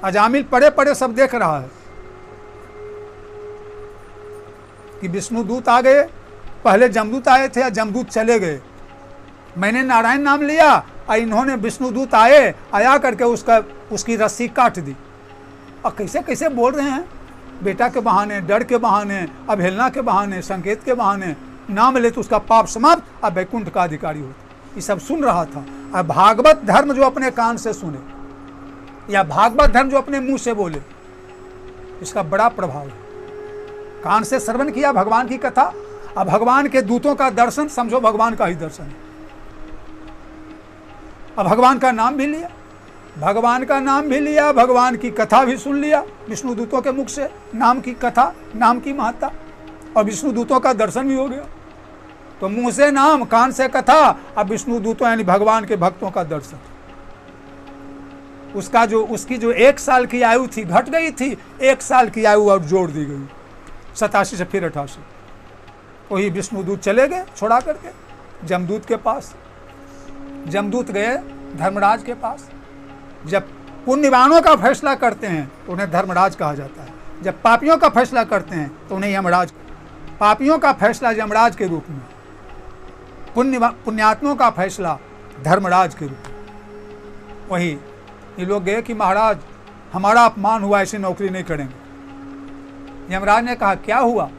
अजामिल पड़े पड़े सब देख रहा है कि विष्णु दूत आ गए, पहले जमदूत आए थे, जमदूत चले गए, मैंने नारायण नाम लिया और इन्होंने विष्णुदूत आया करके उसकी रस्सी काट दी। और कैसे कैसे बोल रहे हैं, बेटा के बहाने, डर के बहाने, अवहेलना के बहाने, संकेत के बहाने, नाम ले तो उसका पाप समाप्त, अब वैकुंठ का अधिकारी होता। ये सब सुन रहा था। अब भागवत धर्म जो अपने कान से सुने या भागवत धर्म जो अपने मुंह से बोले, इसका बड़ा प्रभाव है। कान से श्रवण किया भगवान की कथा, अब भगवान के दूतों का दर्शन, समझो भगवान का ही दर्शन है। अब भगवान का नाम भी लिया, भगवान का नाम भी लिया, भगवान की कथा भी सुन लिया विष्णु दूतों के मुख से, नाम की कथा, नाम की महत्ता, और विष्णु दूतों का दर्शन भी हो गया। तो मुंह से नाम, कान से कथा, अब विष्णु दूतों यानी भगवान के भक्तों का दर्शन। उसकी जो 1 साल की आयु थी घट गई थी, 1 साल की आयु और जोड़ दी गई, 87 से फिर 88। वही विष्णुदूत चले गए छोड़ा करके जमदूत के पास। जमदूत गए धर्मराज के पास। जब पुण्यवानों का फैसला करते हैं तो उन्हें धर्मराज कहा जाता है, जब पापियों का फैसला करते हैं तो उन्हें यमराज। पापियों का फैसला यमराज के रूप में, पुण्यात्मों का फैसला धर्मराज के रूप में। वही ये लोग गए कि महाराज हमारा अपमान हुआ, ऐसी नौकरी नहीं करेंगे। यमराज ने कहा क्या हुआ?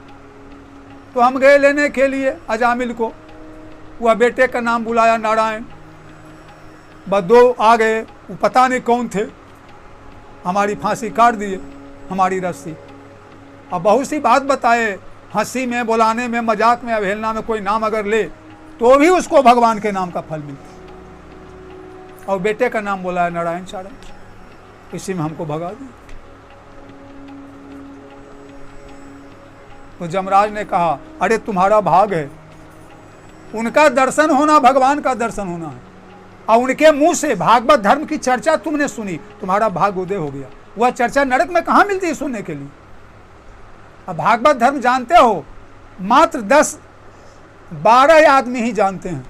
तो हम गए लेने के लिए अजामिल को, वह बेटे का नाम बुलाया नारायण, बस 2 आ गए, वो पता नहीं कौन थे, हमारी फांसी काट दिए, हमारी रस्सी। अब बहुत सी बात बताए, हंसी में, बुलाने में, मजाक में, अवहेलना में, कोई नाम अगर ले तो भी उसको भगवान के नाम का फल मिलता। और बेटे का नाम बोला है नारायण सारण, इसी में हमको भगा दिया। तो जमराज ने कहा अरे तुम्हारा भाग है, उनका दर्शन होना भगवान का दर्शन होना है, और उनके मुंह से भागवत धर्म की चर्चा तुमने सुनी, तुम्हारा भाग उदय हो गया। वह चर्चा नरक में कहाँ मिलती है सुनने के लिए? अब भागवत धर्म जानते हो मात्र 10-12 आदमी ही जानते हैं।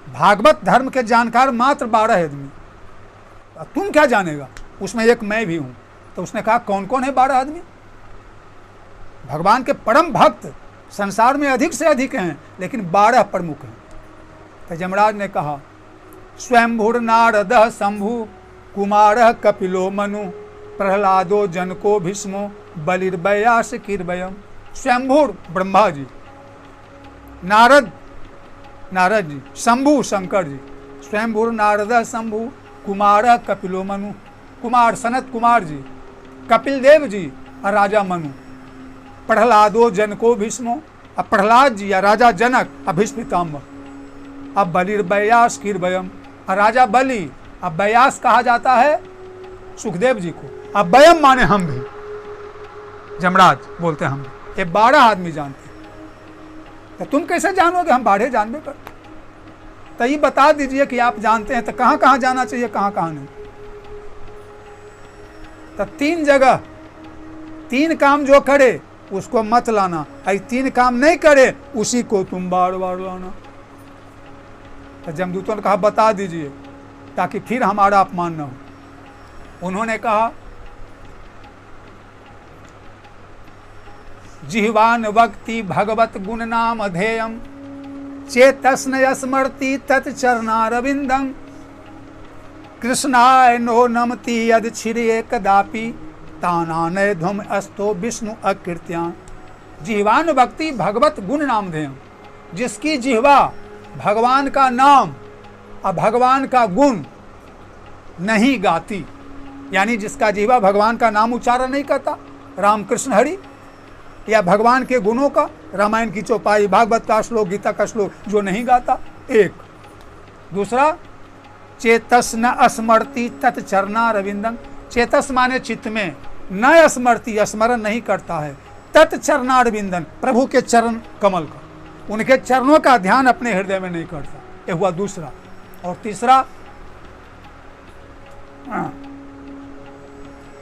भागवत धर्म के जानकार मात्र 12 आदमी। तुम क्या जानेगा? उसमें एक मैं भी हूं। तो उसने कहा कौन कौन है 12 आदमी? भगवान के परम भक्त संसार में अधिक से अधिक हैं, लेकिन 12 प्रमुख हैं। तो यमराज ने कहा स्वयंभुर नारदः शंभु कुमारः कपिलो मनु प्रहलादो जनको भीष्मो बलिर्बयास कीर्वयम्। स्वयंभुर ब्रह्मा जी, नारद जी, शंभु शंकर जी, स्वयंभुर नारदः शंभु कुमारः कपिलो मनु, कुमार सनत कुमार जी, कपिल देव जी और राजा मनु, प्रहलादो जनको भीष्मो, अब प्रहलाद जी या राजा जनक, अब भीष्म पितामह, अब बलिर्बयास कीर्वयम्, और राजा बलि, अब बयास कहा जाता है सुखदेव जी को, अब बयम माने हम भी, जमराज बोलते हैं हम भी। ये 12 आदमी जानते हैं। तो तुम कैसे जानोगे? हम 12 जानबे करते। तो ये बता दीजिए कि आप जानते हैं तो कहाँ कहाँ जाना चाहिए, कहाँ कहाँ नहीं। तो 3 जगह, 3 काम जो करे उसको मत लाना, और 3 काम नहीं करे उसी को तुम बार बार लाना। तो जमदूतों ने कहा बता दीजिए ताकि फिर हमारा अपमान न हो। उन्होंने कहा जिह्वान वक्ति भगवत गुण नाम अधेयम चेतस्न स्मृति तत्चरणारविंदम कृष्णाय नो नमति यद छिरे कदापि तानानय ध्वम अस्तो विष्णु अकृत्यान। जिह्वान भक्ति भगवत गुण नाम धेयम, जिसकी जिह्वा भगवान का नाम और भगवान का गुण नहीं गाती, यानी जिसका जिह्वा भगवान का नाम उच्चारण नहीं करता, राम कृष्ण हरि, या भगवान के गुणों का, रामायण की चौपाई, भागवत का श्लोक, गीता का श्लोक जो नहीं गाता, एक। दूसरा चेतस न स्मृति तत्चरणा रविंदन, चेतस माने चित्त में, न स्मृति स्मरण नहीं करता है, तत्चरणा रविंदन प्रभु के चरण कमल का, उनके चरणों का ध्यान अपने हृदय में नहीं करता। ये हुआ दूसरा। और तीसरा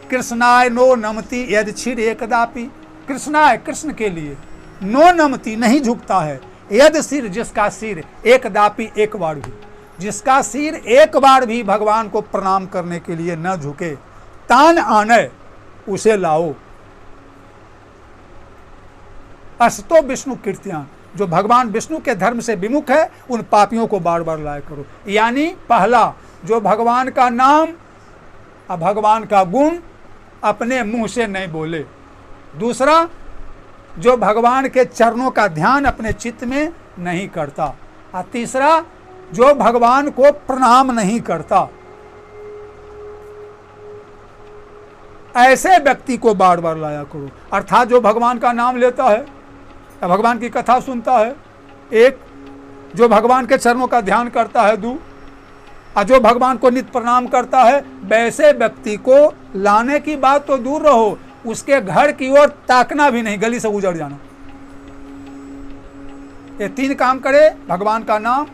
कृष्णाय नो नमति यद छिर एकदापि, कृष्णाय कृष्ण के लिए, नो नमति नहीं झुकता है, यद सिर जिसका सिर, एकदापि एक बार भी, जिसका सिर एक बार भी भगवान को प्रणाम करने के लिए न झुके, तान आने उसे लाओ। अस्तो विष्णु कीर्तियान, जो भगवान विष्णु के धर्म से विमुख है उन पापियों को बार बार लाया करो। यानी पहला, जो भगवान का नाम और भगवान का गुण अपने मुंह से नहीं बोले। दूसरा, जो भगवान के चरणों का ध्यान अपने चित्त में नहीं करता। और तीसरा, जो भगवान को प्रणाम नहीं करता। ऐसे व्यक्ति को बार बार लाया करो। अर्थात जो भगवान का नाम लेता है, भगवान की कथा सुनता है, एक, जो भगवान के चरणों का ध्यान करता है, दो, और जो भगवान को नित्य प्रणाम करता है, वैसे व्यक्ति को लाने की बात तो दूर रहो, उसके घर की ओर ताकना भी नहीं, गली से गुजर जाना। ये तीन काम करे, भगवान का नाम,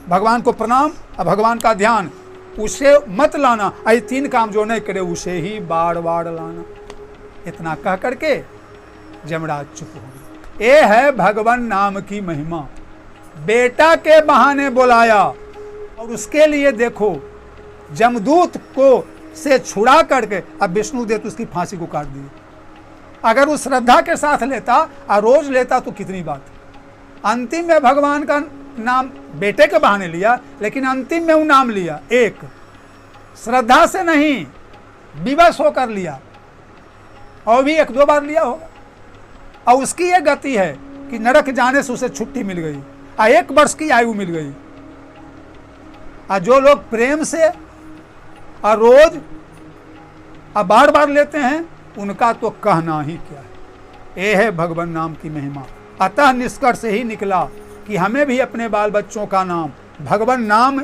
भगवान को प्रणाम और भगवान का ध्यान, उसे मत लाना। ये तीन काम जो नहीं करे उसे ही बार बार लाना। इतना कह करके जमराज चुप हो गए। ये है भगवान नाम की महिमा। बेटा के बहाने बुलाया और उसके लिए देखो जमदूत को से छुड़ा करके अब विष्णुदेव उसकी फांसी को काट दी। अगर वो श्रद्धा के साथ लेता और रोज लेता तो कितनी बात। अंतिम में भगवान का नाम बेटे के बहाने लिया, लेकिन अंतिम में वो नाम लिया, एक श्रद्धा से नहीं, विवश होकर लिया, और भी एक दो बार लिया होगा। और उसकी ये गति है कि नरक जाने से उसे छुट्टी मिल गई और 1 वर्ष की आयु मिल गई। और जो लोग प्रेम से और रोज और बार बार लेते हैं, उनका तो कहना ही क्या है। ये है भगवान नाम की महिमा। अतः निष्कर्ष ही निकला कि हमें भी अपने बाल बच्चों का नाम भगवान नाम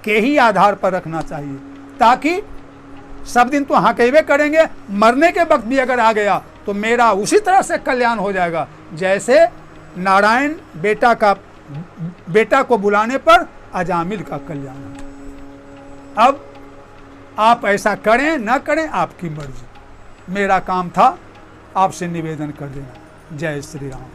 के ही आधार पर रखना चाहिए, ताकि सब दिन तो हकेबे करेंगे, मरने के वक्त भी अगर आ गया तो मेरा उसी तरह से कल्याण हो जाएगा जैसे नारायण बेटा को बुलाने पर अजामिल का कल्याण। अब आप ऐसा करें ना करें आपकी मर्जी। मेरा काम था आपसे निवेदन कर देना। जय श्री राम।